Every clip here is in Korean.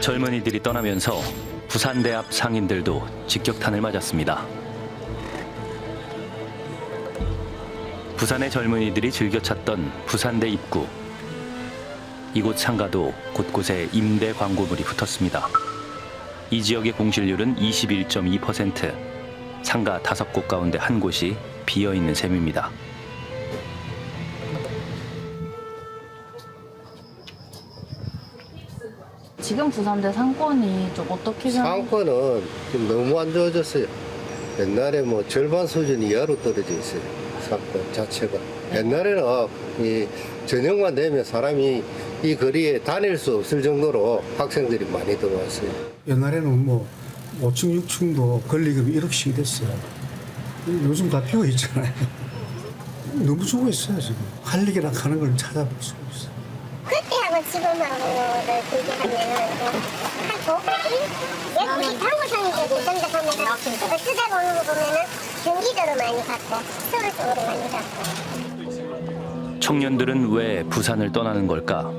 젊은이들이 떠나면서 부산대 앞 상인들도 직격탄을 맞았습니다. 부산의 젊은이들이 즐겨 찾던 부산대 입구. 이곳 상가도 곳곳에 임대 광고물이 붙었습니다. 이 지역의 공실률은 21.2%, 상가 5곳 가운데 한 곳이 비어있는 셈입니다. 지금 부산대 상권이 좀 어떻게 상권은 좀 너무 안 좋아졌어요. 옛날에 뭐 절반 수준 이하로 떨어져 있어요. 상권 자체가. 옛날에는 이 저녁만 되면 사람이 이 거리에 다닐 수 없을 정도로 학생들이 많이 들어왔어요. 옛날에는 뭐 5층, 6층도 권리금이 1억씩이 됐어요. 요즘 다 비어 있잖아요. 너무 죽어있어요, 지금. 할 일이라 하는 걸 찾아볼 수가 없어요. 그때하고 지금하고를 비교하면은 한 5분의 1? 우리 당구상인들이 전달하면서 쓰다 보는 거 보면은 경기도로 많이 갔고 서울 쪽으로 많이 갔고. 청년들은 왜 부산을 떠나는 걸까?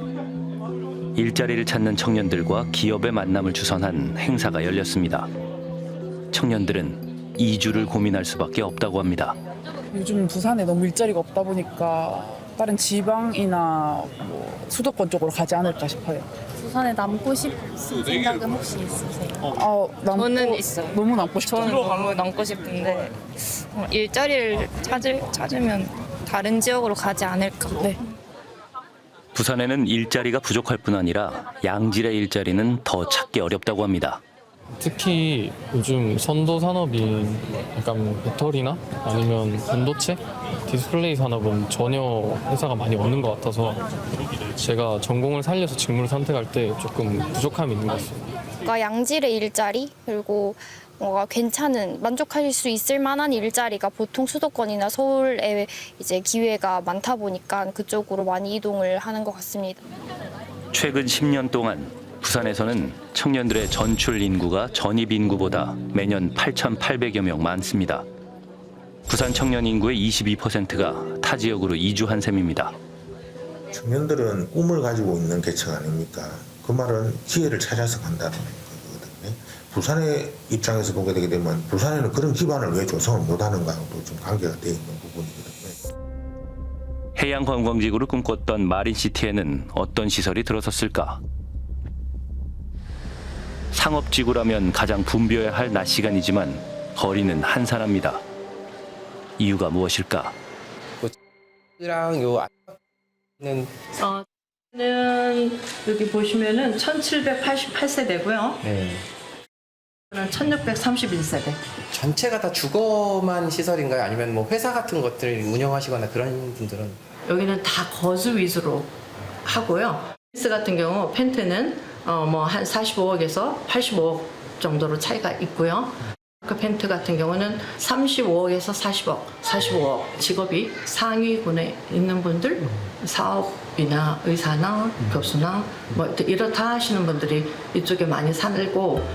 일자리를 찾는 청년들과 기업의 만남을 주선한 행사가 열렸습니다. 청년들은 이주를 고민할 수밖에 없다고 합니다. 요즘 부산에 너무 일자리가 없다 보니까 다른 지방이나 뭐 수도권 쪽으로 가지 않을까 싶어요. 부산에 남고 싶은 생각은 혹시 있으세요? 저는 있어요. 너무 남고 싶어요. 저는 너무 남고 싶은데 일자리를 찾으면 다른 지역으로 가지 않을까. 네. 부산에는 일자리가 부족할 뿐 아니라 양질의 일자리는 더 찾기 어렵다고 합니다. 특히 요즘 선도 산업인 약간 배터리나 아니면 반도체, 디스플레이 산업은 전혀 회사가 많이 없는 것 같아서 제가 전공을 살려서 직무를 선택할 때 조금 부족함이 있는 것 같습니다. 뭔가 양질의 일자리 그리고 뭔가 괜찮은 만족할 수 있을 만한 일자리가 보통 수도권이나 서울에 이제 기회가 많다 보니까 그쪽으로 많이 이동을 하는 것 같습니다. 최근 10년 동안 부산에서는 청년들의 전출 인구가 전입 인구보다 매년 8,800여 명 많습니다. 부산 청년 인구의 22%가 타 지역으로 이주한 셈입니다. 청년들은 꿈을 가지고 있는 계층 아닙니까? 그 말은 기회를 찾아서 간다는 거거든요. 부산의 입장에서 보게 되게 되면 부산에는 그런 기반을 왜 조성을 못하는가하고도 좀 관계가 되어 있는 부분이거든요. 해양 관광지구를 꿈꿨던 마린시티에는 어떤 시설이 들어섰을까? 상업지구라면 가장 붐벼야 할 낮 시간이지만 거리는 한산합니다. 이유가 무엇일까? 랑 요 는 여기 보시면은 1788세대고요. 네. 1631세대. 전체가 다 주거만 시설인가요? 아니면 뭐 회사 같은 것들 운영하시거나 그런 분들은? 여기는 다 거주 위주로 하고요. 펜트 같은 경우 펜트는 뭐 한 45억에서 85억 정도로 차이가 있고요. 그 펜트 같은 경우는 35억에서 40억, 45억 직업이 상위군에 있는 분들, 사업이나 의사나 교수나 뭐 이렇다 하시는 분들이 이쪽에 많이 살고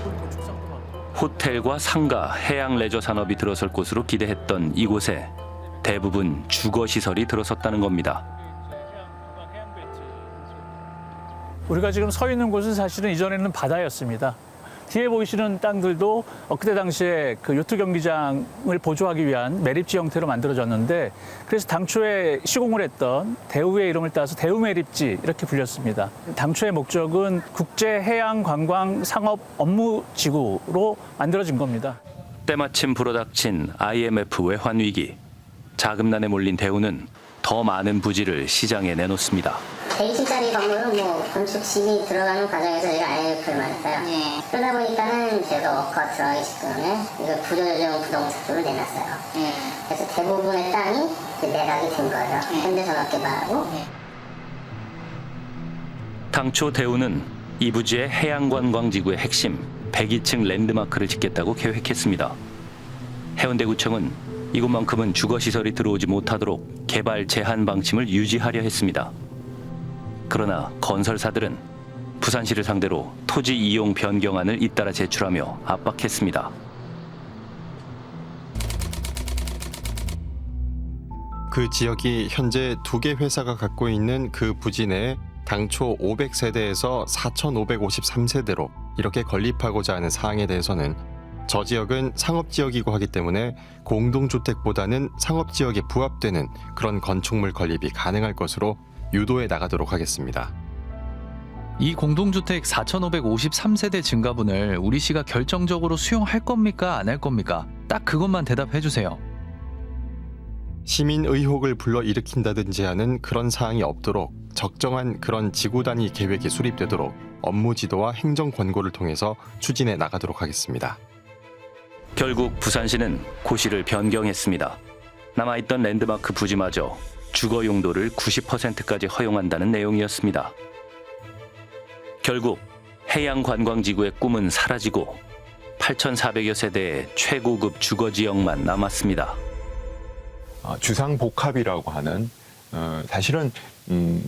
호텔과 상가, 해양 레저 산업이 들어설 곳으로 기대했던 이곳에 대부분 주거시설이 들어섰다는 겁니다. 우리가 지금 서 있는 곳은 사실은 이전에는 바다였습니다. 뒤에 보이시는 땅들도 그때 당시에 그 요트 경기장을 보조하기 위한 매립지 형태로 만들어졌는데 그래서 당초에 시공을 했던 대우의 이름을 따서 대우매립지 이렇게 불렸습니다. 당초의 목적은 국제해양관광상업 업무지구로 만들어진 겁니다. 때마침 불어닥친 IMF 외환위기. 자금난에 몰린 대우는 더 많은 부지를 시장에 내놓습니다. 120짜리 건물은 뭐 건축 심의 들어가는 과정에서 저희가 IMF를 만났어요. 네. 그러다 보니까는 저희가 워크가 들어가기 직전에 이거 구조조정 부동산으로 내놨어요. 네. 그래서 대부분의 땅이 매각이 된 거예요. 네. 현대산업개발하고. 네. 당초 대우는 이 부지의 해양관광지구의 핵심 102층 랜드마크를 짓겠다고 계획했습니다. 해운대구청은 이곳만큼은 주거시설이 들어오지 못하도록 개발 제한 방침을 유지하려 했습니다. 그러나 건설사들은 부산시를 상대로 토지 이용 변경안을 잇따라 제출하며 압박했습니다. 그 지역이 현재 2개 회사가 갖고 있는 그 부지 내에 당초 500세대에서 4,553세대로 이렇게 건립하고자 하는 사항에 대해서는 저 지역은 상업지역이고 하기 때문에 공동주택보다는 상업지역에 부합되는 그런 건축물 건립이 가능할 것으로 유도해 나가도록 하겠습니다. 이 공동주택 4,553세대 증가분을 우리시가 결정적으로 수용할 겁니까? 안 할 겁니까? 딱 그것만 대답해 주세요. 시민 의혹을 불러일으킨다든지 하는 그런 사항이 없도록 적정한 그런 지구 단위 계획이 수립되도록 업무 지도와 행정 권고를 통해서 추진해 나가도록 하겠습니다. 결국 부산시는 고시를 변경했습니다. 남아있던 랜드마크 부지마저 주거 용도를 90%까지 허용한다는 내용이었습니다. 결국 해양 관광지구의 꿈은 사라지고 8,400여 세대의 최고급 주거 지역만 남았습니다. 주상복합이라고 하는 사실은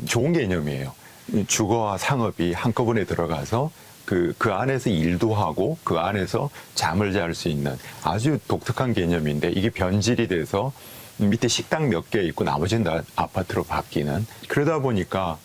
좋은 개념이에요. 주거와 상업이 한꺼번에 들어가서 그 안에서 일도 하고 그 안에서 잠을 잘 수 있는 아주 독특한 개념인데 이게 변질이 돼서 밑에 식당 몇 개 있고 나머지는 다 아파트로 바뀌는 그러다 보니까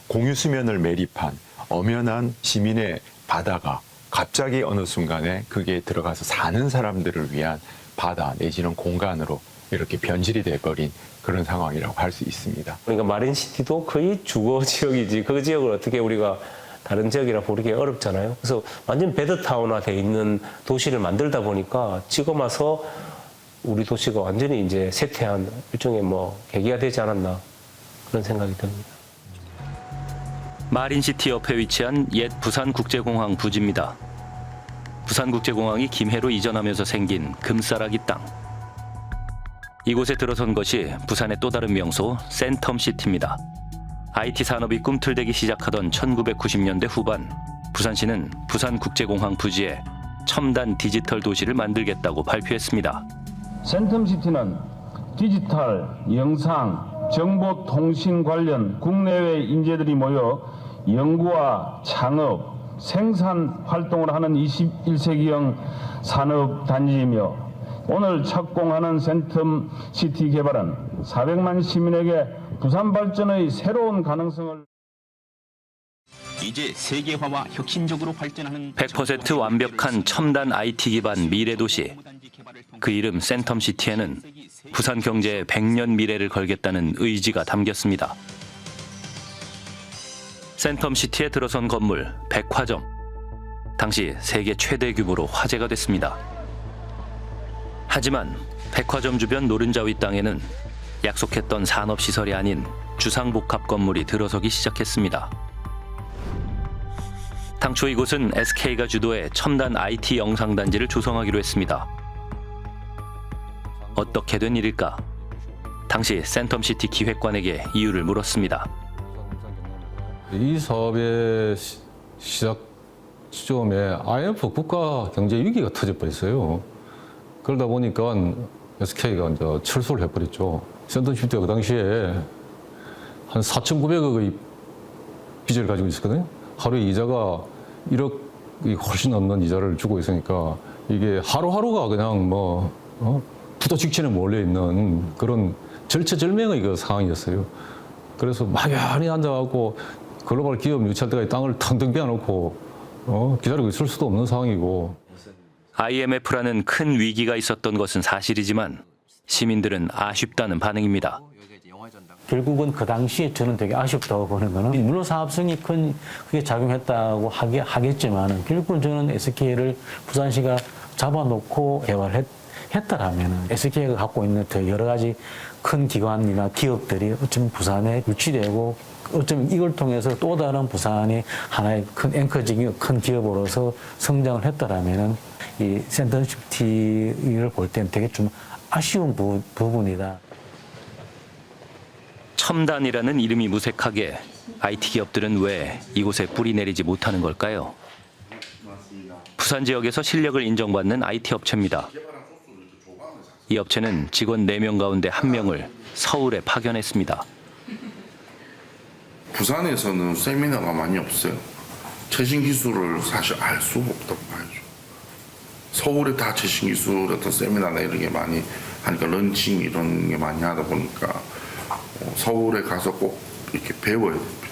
공유 수면을 매립한 엄연한 시민의 바다가 갑자기 어느 순간에 그게 들어가서 사는 사람들을 위한 바다 내지는 공간으로 이렇게 변질이 돼버린 그런 상황이라고 할 수 있습니다. 그러니까 마린시티도 거의 주거 지역이지 그 지역을 어떻게 우리가 다른 지역이라 부르기 어렵잖아요. 그래서 완전 베드타운화 돼 있는 도시를 만들다 보니까 지금 와서 우리 도시가 완전히 이제 쇠퇴한 일종의 계기가 되지 않았나 그런 생각이 듭니다. 마린시티 옆에 위치한 옛 부산국제공항 부지입니다. 부산국제공항이 김해로 이전하면서 생긴 금싸라기 땅. 이곳에 들어선 것이 부산의 또 다른 명소 센텀시티입니다. IT 산업이 꿈틀대기 시작하던 1990년대 후반, 부산시는 부산국제공항 부지에 첨단 디지털 도시를 만들겠다고 발표했습니다. 센텀시티는 디지털, 영상, 정보통신 관련 국내외 인재들이 모여 연구와 창업, 생산 활동을 하는 21세기형 산업단지이며 오늘 착공하는 센텀시티 개발은 400만 시민에게 부산 발전의 새로운 가능성을 이제 세계화와 혁신적으로 발전하는 100% 완벽한 첨단 IT 기반 미래 도시. 그 이름 센텀시티에는 부산 경제의 100년 미래를 걸겠다는 의지가 담겼습니다. 센텀시티에 들어선 건물 백화점. 당시 세계 최대 규모로 화제가 됐습니다. 하지만 백화점 주변 노른자위 땅에는 약속했던 산업시설이 아닌 주상복합 건물이 들어서기 시작했습니다. 당초 이곳은 SK가 주도해 첨단 IT 영상단지를 조성하기로 했습니다. 어떻게 된 일일까? 당시 센텀시티 기획관에게 이유를 물었습니다. 이 사업의 시작 시점에 IMF 국가 경제 위기가 터져버렸어요. 그러다 보니까 SK가 이제 철수를 해버렸죠. 센텀시티가 그 당시에 한 4,900억의 빚을 가지고 있었거든요. 하루에 이자가 1억이 훨씬 넘는 이자를 주고 있으니까 이게 하루하루가 그냥 부도 직전에 몰려있는 그런 절체절명의 그 상황이었어요. 그래서 막연히 앉아갖고 글로벌 기업 유치할 때까지 땅을 텅텅 비워놓고 기다리고 있을 수도 없는 상황이고. IMF라는 큰 위기가 있었던 것은 사실이지만 시민들은 아쉽다는 반응입니다. 결국은 그 당시에 저는 되게 아쉽다고 보는 거는 물론 사업성이 크게 작용했다고 하겠지만 결국은 저는 SK를 부산시가 잡아놓고 개발했다라면 SK가 갖고 있는 더 여러 가지 큰 기관이나 기업들이 어쩌면 부산에 유치되고 어쩌면 이걸 통해서 또 다른 부산의 하나의 큰 앵커적인 큰 기업으로서 성장을 했다라면 이 센텀시티를 볼 때는 되게 좀 아쉬운 부분이다. 첨단이라는 이름이 무색하게 IT 기업들은 왜 이곳에 뿌리 내리지 못하는 걸까요? 부산 지역에서 실력을 인정받는 IT 업체입니다. 이 업체는 직원 4명 가운데 1명을 서울에 파견했습니다. 부산에서는 세미나가 많이 없어요. 최신 기술을 사실 알 수가 없다고 봐야죠. 서울에 다 최신 기술 어떤 세미나나 이런 게 많이 하니까 런칭 이런 게 많이 하다 보니까 서울에 가서 꼭 이렇게 배워야 됩니다.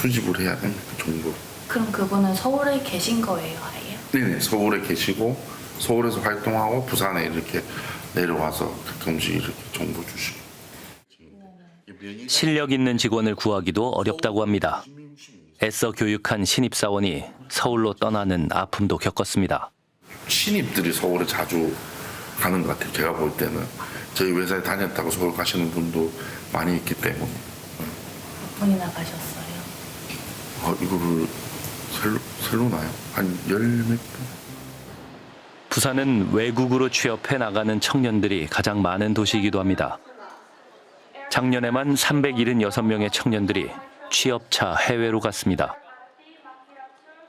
수집을 해야 됩니다. 정보. 그럼 그분은 서울에 계신 거예요, 아예? 네네, 서울에 계시고 서울에서 활동하고 부산에 이렇게 내려와서 가끔씩 이렇게 정보 주시고. 실력 있는 직원을 구하기도 어렵다고 합니다. 애써 교육한 신입사원이 서울로 떠나는 아픔도 겪었습니다. 신입들이 서울에 자주 가는 것 같아요. 제가 볼 때는 저희 회사에 다녔다고 서울 가시는 분도 많이 있기 때문에. 몇 분이나 가셨어요? 이거를 셀로 나요? 한 10몇 분? 부산은 외국으로 취업해 나가는 청년들이 가장 많은 도시이기도 합니다. 작년에만 376명의 청년들이 취업차 해외로 갔습니다.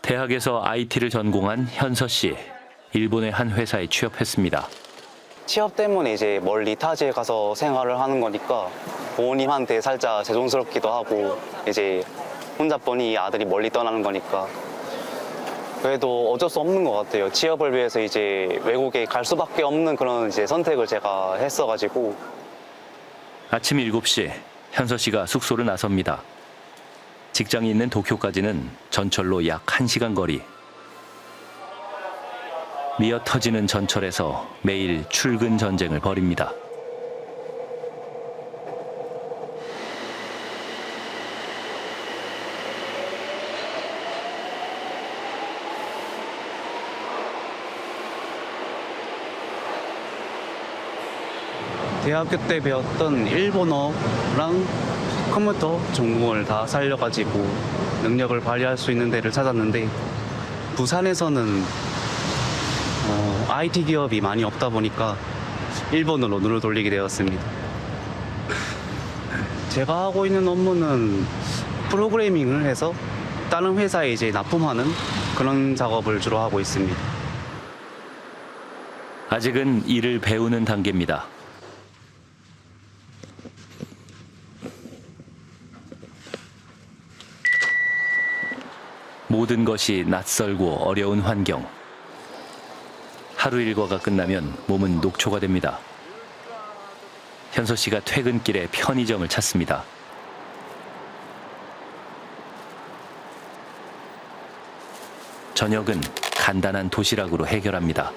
대학에서 IT를 전공한 현서 씨, 일본의 한 회사에 취업했습니다. 취업 때문에 이제 멀리 타지에 가서 생활을 하는 거니까 부모님한테 살짝 죄송스럽기도 하고 이제 혼자 뻔히 아들이 멀리 떠나는 거니까 그래도 어쩔 수 없는 것 같아요. 취업을 위해서 이제 외국에 갈 수밖에 없는 그런 이제 선택을 제가 했어가지고. 아침 7시 현서 씨가 숙소를 나섭니다. 직장이 있는 도쿄까지는 전철로 약 1시간 거리. 미어 터지는 전철에서 매일 출근 전쟁을 벌입니다. 대학교 때 배웠던 일본어랑 컴퓨터 전공을 다 살려가지고 능력을 발휘할 수 있는 데를 찾았는데 부산에서는 IT 기업이 많이 없다 보니까 일본어로 눈을 돌리게 되었습니다. 제가 하고 있는 업무는 프로그래밍을 해서 다른 회사에 이제 납품하는 그런 작업을 주로 하고 있습니다. 아직은 일을 배우는 단계입니다. 모든 것이 낯설고 어려운 환경. 하루 일과가 끝나면 몸은 녹초가 됩니다. 현서 씨가 퇴근길에 편의점을 찾습니다. 저녁은 간단한 도시락으로 해결합니다.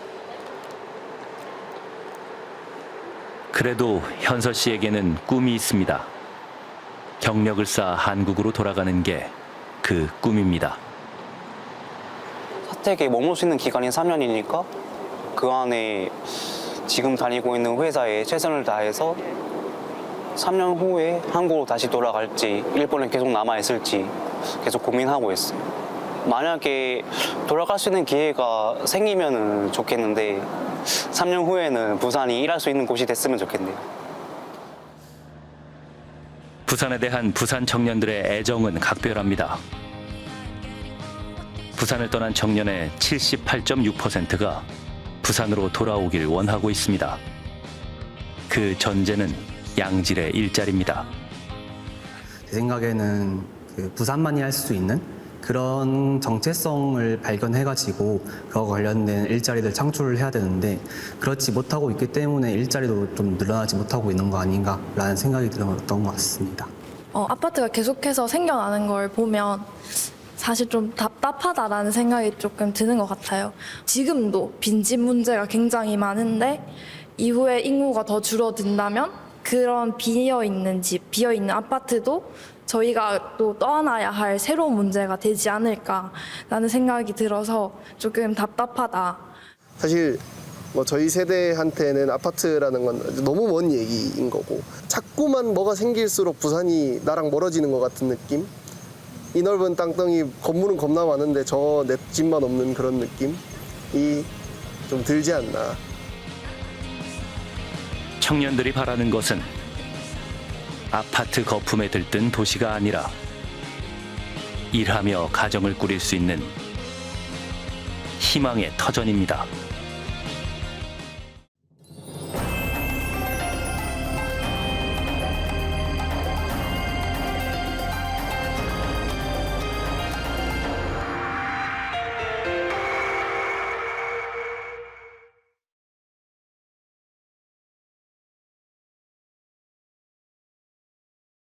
그래도 현서 씨에게는 꿈이 있습니다. 경력을 쌓아 한국으로 돌아가는 게 그 꿈입니다. 사택에 머물 수 있는 기간이 3년이니까 그 안에 지금 다니고 있는 회사에 최선을 다해서 3년 후에 한국으로 다시 돌아갈지 일본에 계속 남아있을지 계속 고민하고 있어요. 만약에 돌아갈 수 있는 기회가 생기면 좋겠는데 3년 후에는 부산이 일할 수 있는 곳이 됐으면 좋겠네요. 부산에 대한 부산 청년들의 애정은 각별합니다. 부산을 떠난 청년의 78.6%가 부산으로 돌아오길 원하고 있습니다. 그 전제는 양질의 일자리입니다. 제 생각에는 부산만이 할 수 있는 그런 정체성을 발견해가지고 그와 관련된 일자리를 창출을 해야 되는데 그렇지 못하고 있기 때문에 일자리도 좀 늘어나지 못하고 있는 거 아닌가라는 생각이 들었던 것 같습니다. 아파트가 계속해서 생겨나는 걸 보면 사실 좀 답답하다라는 생각이 조금 드는 것 같아요. 지금도 빈집 문제가 굉장히 많은데 이후에 인구가 더 줄어든다면 그런 비어있는 집, 비어있는 아파트도 저희가 또 떠나야 할 새로운 문제가 되지 않을까라는 생각이 들어서 조금 답답하다. 사실 뭐 저희 세대한테는 아파트라는 건 너무 먼 얘기인 거고 자꾸만 뭐가 생길수록 부산이 나랑 멀어지는 것 같은 느낌? 이 넓은 땅덩이 건물은 겁나 많은데 저 내 집만 없는 그런 느낌이 좀 들지 않나. 청년들이 바라는 것은 아파트 거품에 들뜬 도시가 아니라 일하며 가정을 꾸릴 수 있는 희망의 터전입니다.